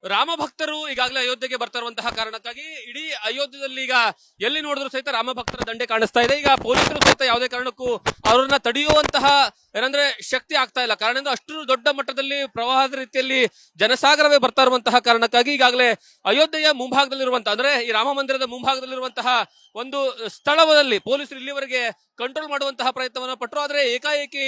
ರಾಮ ಭಕ್ತರು ಈಗಾಗಲೇ ಅಯೋಧ್ಯೆಗೆ ಬರ್ತಾ ಇರುವಂತಹ ಕಾರಣಕ್ಕಾಗಿ ಇಡೀ ಅಯೋಧ್ಯೆಯಲ್ಲಿ ಈಗ ಎಲ್ಲಿ ನೋಡಿದ್ರು ಸಹಿತ ರಾಮ ಭಕ್ತರ ದಂಡೆ ಕಾಣಿಸ್ತಾ ಇದೆ. ಈಗ ಪೊಲೀಸರು ಸಹಿತ ಯಾವುದೇ ಕಾರಣಕ್ಕೂ ಅವರನ್ನ ತಡೆಯುವಂತಹ ಏನಂದ್ರೆ ಶಕ್ತಿ ಆಗ್ತಾ ಇಲ್ಲ. ಕಾರಣ ಅಷ್ಟು ದೊಡ್ಡ ಮಟ್ಟದಲ್ಲಿ ಪ್ರವಾಹದ ರೀತಿಯಲ್ಲಿ ಜನಸಾಗರವೇ ಬರ್ತಾ ಇರುವಂತಹ ಕಾರಣಕ್ಕಾಗಿ ಈಗಾಗಲೇ ಅಯೋಧ್ಯೆಯ ಮುಂಭಾಗದಲ್ಲಿರುವಂತಹ ಅಂದ್ರೆ ಈ ರಾಮ ಮಂದಿರದ ಮುಂಭಾಗದಲ್ಲಿರುವಂತಹ ಒಂದು ಸ್ಥಳದಲ್ಲಿ ಪೊಲೀಸರು ಇಲ್ಲಿವರೆಗೆ ಕಂಟ್ರೋಲ್ ಮಾಡುವಂತಹ ಪ್ರಯತ್ನವನ್ನ ಪಟ್ಟರು. ಆದ್ರೆ ಏಕಾಏಕಿ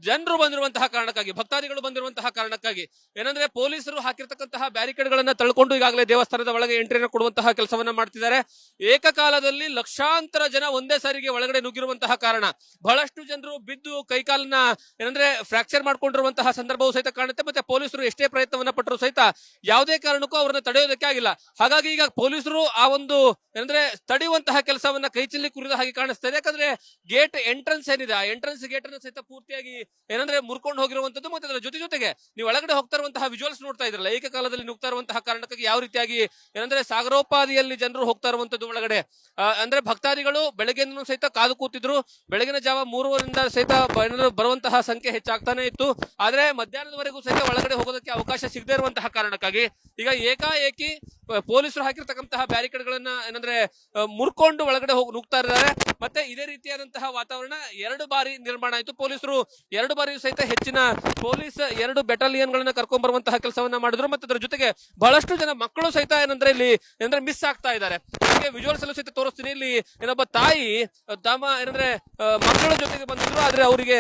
ಜನರು ಬಂದಿರುವಂತಹ ಕಾರಣಕ್ಕಾಗಿ ಭಕ್ತಾದಿಗಳು ಬಂದಿರುವಂತಹ ಕಾರಣಕ್ಕಾಗಿ ಏನಂದ್ರೆ ಪೊಲೀಸರು ಹಾಕಿರ್ತಕ್ಕಂತಹ ಬ್ಯಾರಿಕೇಡ್ ಗಳನ್ನ ತಳ್ಕೊಂಡು ಈಗಾಗಲೇ ದೇವಸ್ಥಾನದ ಒಳಗೆ ಎಂಟ್ರಿಯನ್ನು ಕೊಡುವಂತಹ ಕೆಲಸವನ್ನ ಮಾಡ್ತಿದ್ದಾರೆ. ಏಕಕಾಲದಲ್ಲಿ ಲಕ್ಷಾಂತರ ಜನ ಒಂದೇ ಸಾರಿಗೆ ಒಳಗಡೆ ನುಗ್ಗಿರುವಂತಹ ಕಾರಣ ಬಹಳಷ್ಟು ಜನರು ಬಿದ್ದು ಕೈಕಾಲನ್ನ ಏನಂದ್ರೆ ಫ್ರಾಕ್ಚರ್ ಮಾಡ್ಕೊಂಡಿರುವಂತಹ ಸಂದರ್ಭವೂ ಸಹಿತ ಕಾಣುತ್ತೆ. ಮತ್ತೆ ಪೊಲೀಸರು ಎಷ್ಟೇ ಪ್ರಯತ್ನವನ್ನ ಪಟ್ಟರು ಸಹಿತ ಯಾವುದೇ ಕಾರಣಕ್ಕೂ ಅವರನ್ನ ತಡೆಯೋದಕ್ಕೆ ಆಗಿಲ್ಲ. ಹಾಗಾಗಿ ಈಗ ಪೊಲೀಸರು ಆ ಒಂದು ಏನಂದ್ರೆ ತಡೆಯುವಂತಹ ಕೆಲಸವನ್ನ ಕೈಚಲ್ಲಿ ಕುರಿದ ಹಾಗೆ ಕಾಣಿಸ್ತಾ ಇದೆ. ಯಾಕಂದ್ರೆ ಗೇಟ್ ಎಂಟ್ರೆನ್ಸ್ ಏನಿದೆ ಆ ಎಂಟ್ರೆನ್ಸ್ ಗೇಟ್ ಅನ್ನು ಸಹಿತ ಪೂರ್ತಿಯಾಗಿ ಏನಂದ್ರೆ ಮುರ್ಕೊಂಡು ಹೋಗಿರುವಂತದ್ದು. ಮತ್ತೆ ಅದರ ಜೊತೆಗೆ ನೀವು ಒಳಗಡೆ ಹೋಗ್ತಾ ಇರುವಂತಹ ವಿಜುವಲ್ಸ್ ನೋಡ್ತಾ ಇದ್ರಲ್ಲ, ಏಕಕಾಲದಲ್ಲಿ ನುಗ್ತಾ ಇರುವಂತಹ ಕಾರಣಕ್ಕಾಗಿ ಯಾವ ರೀತಿಯಾಗಿ ಏನಂದ್ರೆ ಸಾಗರೋಪಾದಿಯಲ್ಲಿ ಜನರು ಹೋಗ್ತಾ ಇರುವಂತದ್ದು ಒಳಗಡೆ. ಅಂದ್ರೆ ಭಕ್ತಾದಿಗಳು ಬೆಳಗ್ಗೆನೂ ಸಹಿತ ಕಾದು ಕೂತಿದ್ರು. ಬೆಳಗಿನ ಜಾವ 3 ಸಹಿತ ಬರುವಂತಹ ಸಂಖ್ಯೆ ಹೆಚ್ಚಾಗ್ತಾನೆ ಇತ್ತು. ಆದ್ರೆ ಮಧ್ಯಾಹ್ನದವರೆಗೂ ಸಹಿತ ಒಳಗಡೆ ಹೋಗೋದಕ್ಕೆ ಅವಕಾಶ ಸಿಗದೇ ಇರುವಂತಹ ಕಾರಣಕ್ಕಾಗಿ ಈಗ ಏಕಾಏಕಿ ಪೊಲೀಸರು ಹಾಕಿರ್ತಕ್ಕಂತಹ ಬ್ಯಾರಿಕೇಡ್ ಗಳನ್ನ ಏನಂದ್ರೆ ಮುರ್ಕೊಂಡು ಒಳಗಡೆ ಹೋಗಿ ನುಗ್ತಾ ಇದ್ದಾರೆ. ಮತ್ತೆ ಇದೇ ರೀತಿಯಾದಂತಹ ವಾತಾವರಣ 2 ಬಾರಿ ನಿರ್ಮಾಣ ಆಯಿತು. ಪೊಲೀಸರು 2 ಬಾರಿ ಸಹಿತ ಹೆಚ್ಚಿನ ಪೊಲೀಸ್ 2 ಬೆಟಾಲಿಯನ್ ಗಳನ್ನ ಕರ್ಕೊಂಡ್ ಬರುವಂತಹ ಕೆಲಸವನ್ನ ಮಾಡಿದ್ರು. ಮತ್ತೆ ಅದರ ಜೊತೆಗೆ ಬಹಳಷ್ಟು ಜನ ಮಕ್ಕಳು ಸಹಿತ ಏನಂದ್ರೆ ಇಲ್ಲಿ ಏನಂದ್ರೆ ಮಿಸ್ ಆಗ್ತಾ ಇದ್ದಾರೆ. ವಿಜುವಲ್ಸ್ ಅಲ್ಲೂ ಸಹಿತ ತೋರಿಸ್ತೀನಿ. ಇಲ್ಲಿ ಏನೊಬ್ಬ ತಾಯಿ ತಮ್ಮ ಏನಂದ್ರೆ ಮಕ್ಕಳ ಜೊತೆಗೆ ಬಂದಿದ್ರು. ಆದ್ರೆ ಅವರಿಗೆ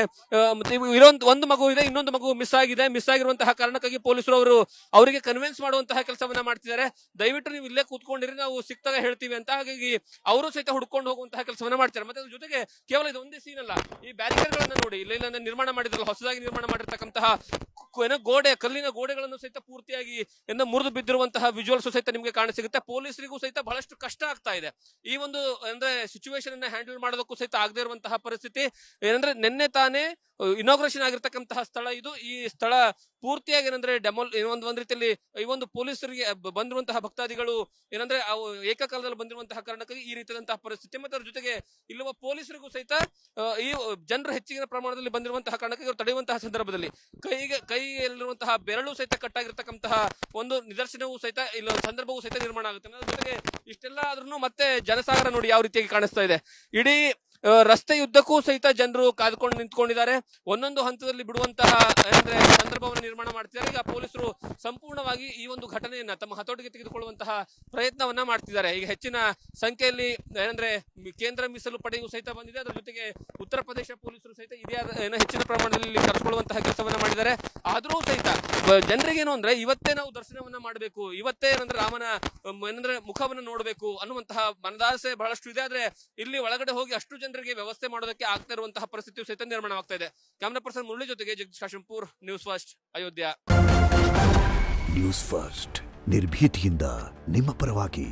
ಒಂದು ಮಗು ಇದೆ, ಇನ್ನೊಂದು ಮಗು ಮಿಸ್ ಆಗಿದೆ. ಮಿಸ್ ಆಗಿರುವಂತಹ ಕಾರಣಕ್ಕಾಗಿ ಪೊಲೀಸರು ಅವರಿಗೆ ಕನ್ವಿನ್ಸ್ ಮಾಡುವಂತಹ ಕೆಲಸವನ್ನ ಮಾಡ್ತಿದ್ದಾರೆ. ದಯವಿಟ್ಟು ನೀವು ಇಲ್ಲೇ ಕೂತ್ಕೊಂಡಿರಿ, ನಾವು ಸಿಕ್ತಾಗ ಹೇಳ್ತೀವಿ ಅಂತ. ಹಾಗಾಗಿ ಅವರು ಸಹಿತ ಹುಡ್ಕೊಂಡು ಹೋಗುವಂತಹ ಕೆಲಸವನ್ನ ಮಾಡ್ತಾರೆ. ಮತ್ತೆ ಅದ್ರ ಜೊತೆಗೆ ಕೇವಲ ಇದು ಒಂದೇ ಸೀನ್ ಅಲ್ಲ, ಈ ಬ್ಯಾರಿಕೇಡ್ ಗಳನ್ನ ನೋಡಿ, ಇಲ್ಲ ನಿರ್ಮಾಣ ಮಾಡಿದ್ರಲ್ಲ, ಹೊಸದಾಗಿ ನಿರ್ಮಾಣ ಮಾಡಿರ್ತಕ್ಕಂತಹ ಗೋಡೆ, ಕಲ್ಲಿನ ಗೋಡೆಗಳನ್ನು ಸಹಿತ ಪೂರ್ತಿಯಾಗಿ ಮುರಿದು ಬಿದ್ದಿರುವಂತಹ ವಿಜುವಲ್ಸ್ ಸಹಿತ ನಿಮ್ಗೆ ಕಾಣಸಿಗುತ್ತೆ. ಪೊಲೀಸರಿಗೂ ಸಹಿತ ಬಹಳಷ್ಟು ಕಷ್ಟ ಆಗ್ತಾ ಇದೆ ಈ ಒಂದು ಅಂದ್ರೆ ಸಿಚುವೇಶನ್ ಅನ್ನ ಹ್ಯಾಂಡಲ್ ಮಾಡೋದಕ್ಕೂ ಸಹಿತ ಆಗದೆ ಇರುವಂತಹ ಪರಿಸ್ಥಿತಿ. ಏನಂದ್ರೆ ನಿನ್ನೆ ತಾನೇ ಇನಾಗ್ರೇಷನ್ ಆಗಿರ್ತಕ್ಕಂತಹ ಸ್ಥಳ ಇದು. ಈ ಸ್ಥಳ ಪೂರ್ತಿಯಾಗಿ ಏನಂದ್ರೆ ಒಂದ್ ರೀತಿಯಲ್ಲಿ ಈ ಒಂದು ಪೊಲೀಸರಿಗೆ ಬಂದಿರುವಂತಹ ಭಕ್ತಾದಿಗಳು ಏನಂದ್ರೆ ಅವು ಏಕಕಾಲದಲ್ಲಿ ಬಂದಿರುವಂತಹ ಕಾರಣಕ್ಕಾಗಿ ಈ ರೀತಿಯಾದಂತಹ ಪರಿಸ್ಥಿತಿ. ಮತ್ತೆ ಅದ್ರ ಜೊತೆಗೆ ಇಲ್ಲುವ ಪೊಲೀಸರಿಗೂ ಸಹಿತ ಈ ಜನರು ಹೆಚ್ಚಿನ ಪ್ರಮಾಣದಲ್ಲಿ ಬಂದಿರುವಂತಹ ಕಾರಣಕ್ಕಾಗಿ ಅವರು ತಡೆಯುವಂತಹ ಸಂದರ್ಭದಲ್ಲಿ ಕೈಯಲ್ಲಿರುವಂತಹ ಬೆರಳು ಸಹಿತ ಕಟ್ಟಾಗಿರ್ತಕ್ಕಂತಹ ಒಂದು ನಿದರ್ಶನವೂ ಸಹಿತ ಇಲ್ಲ ಸಂದರ್ಭವೂ ಸಹಿತ ನಿರ್ಮಾಣ ಆಗುತ್ತೆ. ಅದ್ರ ಜೊತೆಗೆ ಇಷ್ಟೆಲ್ಲ ಆದ್ರೂ ಮತ್ತೆ ಜನಸಾಗರ ನೋಡಿ ಯಾವ ರೀತಿಯಾಗಿ ಕಾಣಿಸ್ತಾ ಇದೆ. ಇಡೀ ರಸ್ತೆಯುದ್ದಕ್ಕೂ ಸಹಿತ ಜನರು ಕಾದ್ಕೊಂಡು ನಿಂತ್ಕೊಂಡಿದ್ದಾರೆ. ಒಂದೊಂದು ಹಂತದಲ್ಲಿ ಬಿಡುವಂತಹ ಏನಂದ್ರೆ ಸಂದರ್ಭವನ್ನು ನಿರ್ಮಾಣ ಮಾಡ್ತಿದ್ದಾರೆ. ಈಗ ಪೊಲೀಸರು ಸಂಪೂರ್ಣವಾಗಿ ಈ ಒಂದು ಘಟನೆಯನ್ನ ತಮ್ಮ ಹತೋಟಿಗೆ ತೆಗೆದುಕೊಳ್ಳುವಂತಹ ಪ್ರಯತ್ನವನ್ನ ಮಾಡ್ತಿದ್ದಾರೆ. ಈಗ ಹೆಚ್ಚಿನ ಸಂಖ್ಯೆಯಲ್ಲಿ ಏನಂದ್ರೆ ಕೇಂದ್ರ ಮೀಸಲು ಪಡೆಯೂ ಸಹಿತ ಬಂದಿದೆ. ಅದರ ಜೊತೆಗೆ ಉತ್ತರ ಪ್ರದೇಶ ಪೊಲೀಸರು ಸಹಿತ ಇದೇ ಹೆಚ್ಚಿನ ಪ್ರಮಾಣದಲ್ಲಿ ಕರೆಸಿಕೊಳ್ಳುವಂತಹ ಕೆಲಸವನ್ನ ಮಾಡಿದ್ದಾರೆ. ಆದ್ರೂ ಸಹಿತ ಜನರಿಗೆ ಏನು ಅಂದ್ರೆ ಇವತ್ತೇ ನಾವು ದರ್ಶನವನ್ನ ಮಾಡಬೇಕು, ಇವತ್ತೇ ಏನಂದ್ರೆ ರಾಮನ ಏನಂದ್ರೆ ಮುಖವನ್ನ ನೋಡಬೇಕು ಅನ್ನುವಂತಹ ಮನದಾಸೆ ಬಹಳಷ್ಟು ಇದೆ. ಆದ್ರೆ ಇಲ್ಲಿ ಒಳಗಡೆ ಹೋಗಿ ಅಷ್ಟು ಜನರಿಗೆ ವ್ಯವಸ್ಥೆ ಮಾಡೋದಕ್ಕೆ ಆಗ್ತಾ ಇರುವಂತಹ ಪರಿಸ್ಥಿತಿ ಸಹಿತ ನಿರ್ಮಾಣವಾಗ್ತಾ ಇದೆ. ಕ್ಯಾಮರಾ ಪರ್ಸನ್ ಮುರಳಿ ಜೊತೆಗೆ Jagadish Kashempur, news first, Ayodhya. News first ನಿರ್ಭೀತಿಯಿಂದ ನಿಮ್ಮ ಪರವಾಗಿ.